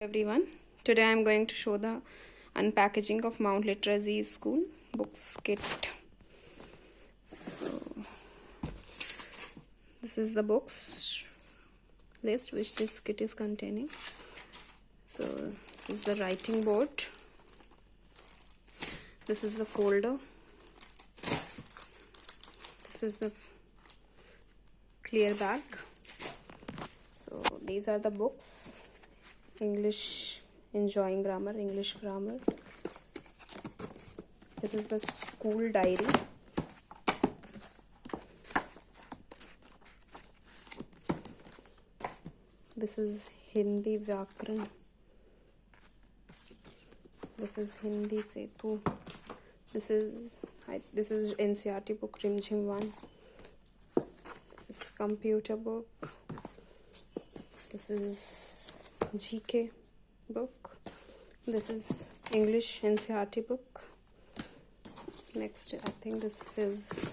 Everyone, today I am going to show the unpackaging of Mount Litera Z School books kit. So this is the books list which this kit is containing. So this is the writing board, this is the folder, this is the clear bag. So these are the books: English Enjoying Grammar, English Grammar. This is the school diary. This is Hindi Vyakran. This is Hindi Setu. This is NCERT book Rimjhim 1. This is computer book. This is GK book. This is English NCERT book. Next, I think this is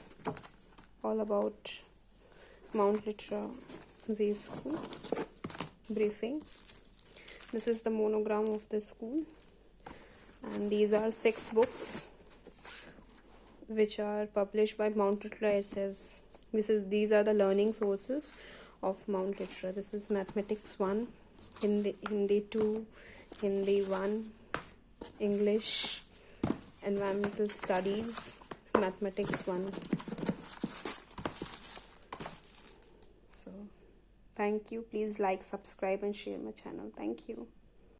all about Mount Litera Z School briefing. This is the monogram of the school, and these are 6 books which are published by Mount Litera itself. These are the learning sources of Mount Litera. This is Mathematics 1, Hindi 2, Hindi 1, English, Environmental Studies, Mathematics 1. So thank you. Please like, subscribe and share my channel. Thank you.